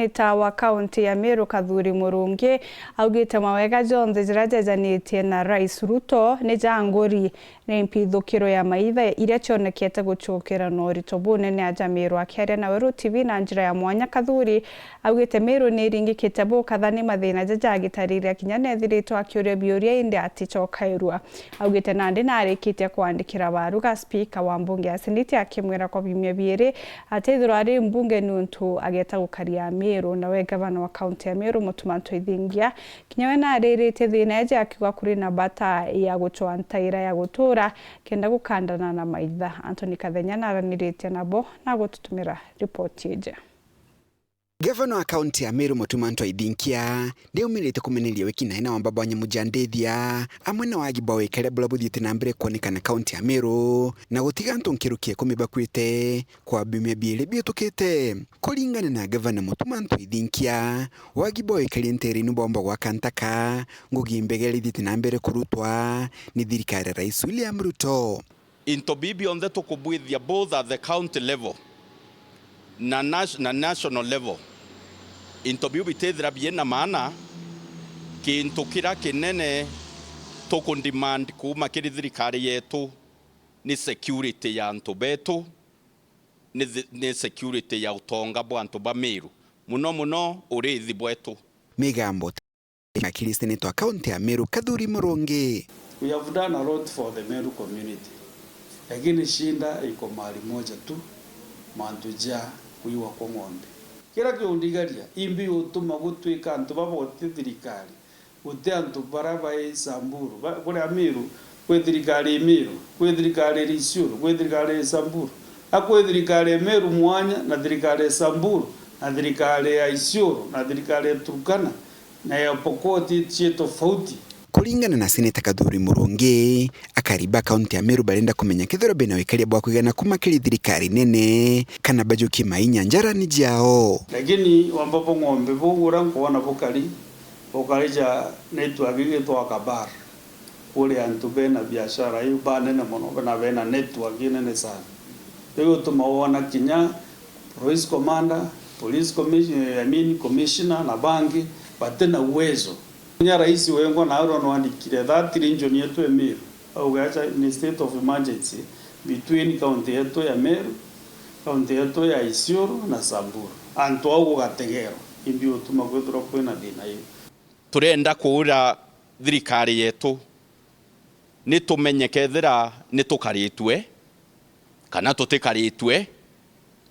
Nita wa kaunti ya Meru Kathuri Murungi augite mawega jonthe jirajejanĩtie na Rais Ruto ni jangori na impithũkĩro ya maitha iria cionekete gucukĩra na ũritũ bunene aja Meru. Akiaria na Weru TV na njĩra ya mwanya, Kathuri augite Meru nĩ iringĩkĩte bũkatha nĩ mathĩna jajagitarĩria kinya nethirĩtwo akĩũria biũria indi aticokairua. Augite nandi narĩkĩtie kwandĩkĩra Waruga speaker wa mbunge ya Seneti akĩmwĩra kwa biumia bĩrĩ atĩ ithũra arĩ mbunge nuntu ageta gũkaria Meru. Nawe gavana wa kaunti ya Meru Mutumanto Ithingia kinyawe narĩrĩte thĩna eje akiuga kũrĩ na bata ya gũchwa ntaira ya gũtũra kenda gũkandana na maitha. Anthony Kathenya naranĩrĩte nabo na gũtũtũmĩra ripoti eje. Gavana wa kaunti ya Meru Mutumanto Ithingia ndiumirite kumeneria wiki na wambaba nyamujandithia amwe na wagiba wekere bula buthiite na mbere kuonekana kaunti ya Meru na gutiga antu nkirukie kumibakwite kwa biumia biĩrĩ bitukite. Kuringana na gavana Mutumanto Ithingia, wagiba wekere nterinu bomba gwa kantaka ngugi mbegere ithiite na mbere kurutwa ni thirikari Rais William Ruto. Into bibi on the tukubwithia both at the county level na national level. Into bibi tethira biena maana kintu kira kinene tuku demand kuma kiri thirikari yetu ni security ya antu betu, ni security ya utonga bwa antu ba Meru, muno urithi bwetu. Migambo na Senator wa kaunti ya Meru Kathuri Murungi. We have done a lot for the Meru community, lakini shinda iko mahali moja tu, mantuja kuiwa kwa ng'ombe. Kira kiundigaria imbi utuma gutwika antu babote thirikari gute antu baraba Samburu bore Meru kwe thirikari Meru kwe thirikari Isiolo kwe thirikari Samburu akwe thirikari Meru mwanya na thirikari Samburu na thirikari ya Isiolo na thirikari Turkana na ya Pokoti tie tofauti. Kuringana na Seneta Kathuri Murungi, akariba kaunti ya Meru barenda kumenya kithoro bena wikaria bwa kuigana kumakiri thirikari nene kana bajuki mainya njarani jao. Lakini wambapo ng'ombe bugura kuona bukari ja network igitwa Kabar kule antu bena biashara hiyo banene mono na bena network nene sana. Hiyo tumaona kinya police commander, police commissioner, commissioner na bangi batena uwezo. Nya rais wengo na aro no andikire that region yetu ya Meru au gacha in state of emergency between county yetu ya Meru, county yetu ya Isiolo na Samburu. Antu au gategero imbi utuma gwethura kwena thina hiyo. Turenda kuura thirikari yetu ni tumenyekethira ni tukaritwe kana tutikaritwe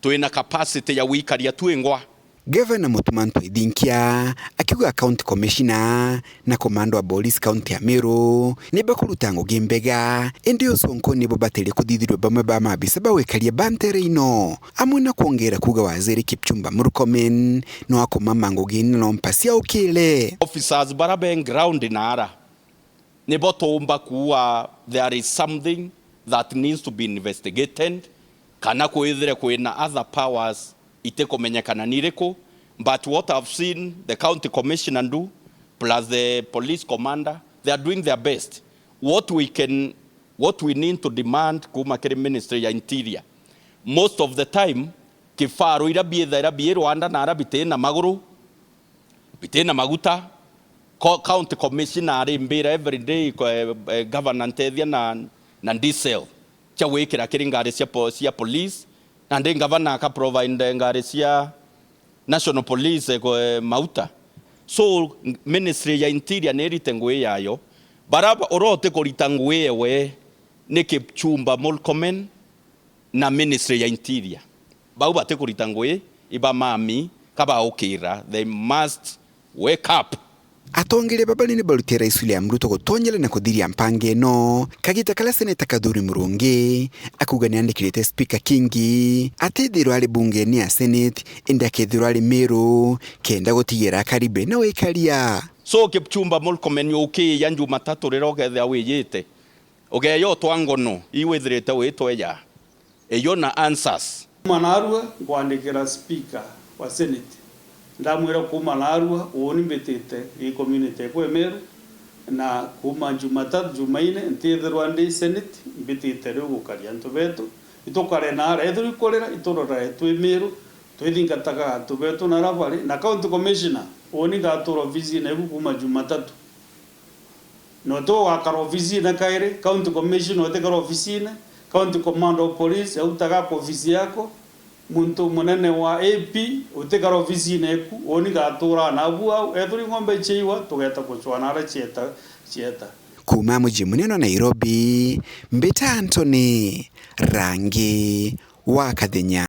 twina capacity ya wikaria twingwa. Gavana Mutumanto Ithingia akiuga county commissioner na komando wa police county ya Meru ni bakuruta ngugi mbega indi usonko ni bobatele kuthithirwe bamwe ba mabisa bawekaria bantere ino amwe na kuongera kuga Waziri Kipchumba Murkomen no akomama ngugi no mpasia ukile officers baraben ground nara ni botomba kuwa there is something that needs to be investigated kana kuithire kwina other powers itekomenyekana niriko. But what I've seen the county commissioner do plus the police commander, they are doing their best. What we need to demand kuma kiri ministry ya interior most of the time kifaru ira Rwanda na bitena maguru bitena maguta county commissioner ari mbira every day governor ethia na diesel cha wekira kiri ngari cia police na ndi gavana aka provide ngari cia national police mauta. So ministry ya interior nerite ngwe yayo baraba orote kurita ngwe yewe ni Kipchumba Murkomen na ministry ya interior bau bate kurita ngwe iba mami kaba ukira. They must wake up. Atongere babali ni barutia Rais William Ruto gutonyera na kuthiria mpange no kagita kala Seneta Kathuri Murungi akuga ni andikirite Speaker Kingi atithirwo ari bunge ni ya Senate indi akithirwo ari Meru kenda gutigira karibe na wikaria. So Kipchumba Murkomen yuki ya Jumatatu rero gethe awiyite ogeyo twangono iwithirite witweya eyo na answers manarua kwandikira Speaker wa Senate ndamwira kuma narua uoni mbetete i community kwa Meru na kuma Jumatatu Jumaine ntithirwa ndi Senate mbetete ryo gukaria ntu betu itokare na ethuri korera itorora twe Meru twithingataga tubetu na rabari na county commissioner oni gatura ofisi na kuma Jumatatu no to wakara ofisi na kaire county commissioner otekara ofisi na county commander of police utaga kwa ofisi yako muntu munene wa AP utekara ofisi na eku oni gatura na bua ethuri ngombe cheiwa tugeta kuchwana ara chieta kuma muji munene wa Nairobi Mbita Anthony Rangi wa Kathenya.